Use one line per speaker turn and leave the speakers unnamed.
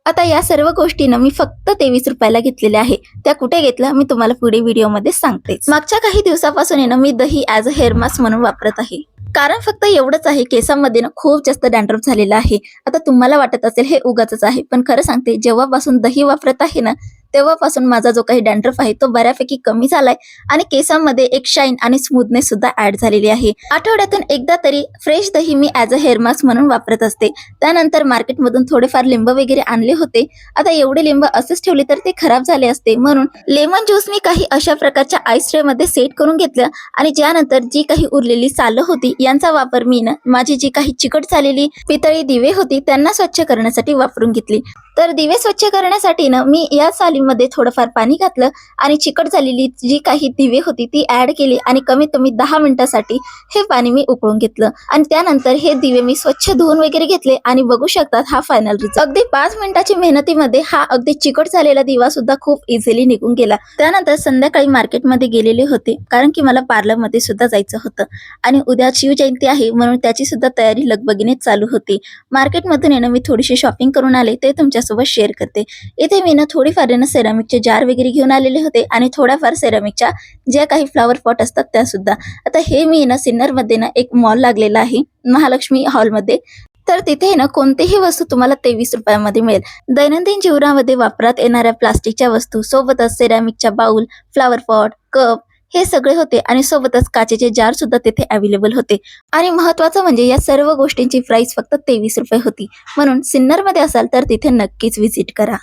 आता या सर्व गोष्टी ना मी फक्त 23 रुपयाला घेतलेल्या आहे. त्या कुठे घेतल्या मी तुम्हाला पुढे व्हिडिओमध्ये सांगते. मागच्या काही दिवसापासून आहे ना मी दही ॲज अ हेअर मास्क म्हणून वापरत आहे. कारण फक्त एवढंच आहे, केसांमध्ये ना खूप जास्त डॅन्ड्रफ झालेला आहे. आता तुम्हाला वाटत असेल हे उगाचच आहे, पण खरं सांगते जेव्हापासून दही वापरत आहे ना तेव्हापासून माझा जो काही डॅन्ड्रफ आहे तो बऱ्यापैकी कमी झालाय आणि केसांमध्ये एक शाईन आणि स्मूथनेस सुद्धा ऍड झालेली आहे. आठवड्यातून एकदा तरी फ्रेश दही मी ॲज अ हेअर मास्क म्हणून वापरत असते. त्यानंतर मार्केटमधून थोडेफार लिंब वगैरे आणले होते. आता एवढे लिंब असेच ठेवले तर ते खराब झाले असते, म्हणून लेमन ज्यूस मी काही अशा प्रकारच्या आईस ट्रे मध्ये सेट करून घेतलं आणि ज्यानंतर जी काही उरलेली सालं होती यांचा वापर मी ना माझी जी काही चिकट झालेली पितळी दिवे होती त्यांना स्वच्छ करण्यासाठी वापरून घेतली. तर दिवे स्वच्छ करण्यासाठी ना मी या सालीमध्ये थोडंफार पाणी घातलं आणि चिकट झालेली जी काही दिवे होती ती ऍड केली आणि कमीत कमी 10 मिनिटांसाठी हे पाणी मी उकळून घेतलं आणि त्यानंतर हे दिवे मी स्वच्छ धुवून वगैरे घेतले आणि बघू शकतात हा फायनल रिझल्ट. अगदी 5 मिनिटाची मेहनतीमध्ये हा अगदी चिकट झालेला दिवा सुद्धा खूप इझिली निघून गेला. त्यानंतर संध्याकाळी मार्केटमध्ये गेलेले होते कारण की मला पार्लरमध्ये सुद्धा जायचं होतं आणि उद्या शिवजयंती आहे म्हणून त्याची सुद्धा तयारी लगबगीने चालू होती. मार्केटमधून येणं मी थोडीशी शॉपिंग करून आले ते तुमच्यासोबत शेअर करते. इथे मी ना थोडीफार ना सेरामिकचे जार वगैरे घेऊन आलेले होते आणि थोड्याफार सेरामिकच्या ज्या काही फ्लावर पॉट असतात त्या सुद्धा. आता हे मी ना सिन्नरमध्ये ना एक मॉल लागलेला आहे महालक्ष्मी हॉलमध्ये, तर तिथे ना कोणतीही वस्तू तुम्हाला 23 रुपयामध्ये मिळेल. दैनंदिन जीवनामध्ये वापरात येणाऱ्या प्लास्टिकच्या वस्तू सोबतच सेरामिकच्या बाउल, फ्लावर पॉट, कप हे सगळे होते आणि सोबतच काचेचे जार सुद्धा तिथे अवेलेबल होते. आणि महत्वाचं म्हणजे या सर्व गोष्टींची प्राइस फक्त 23 रुपये होती. म्हणून सिन्नरमध्ये असाल तर तिथे नक्कीच व्हिजिट करा.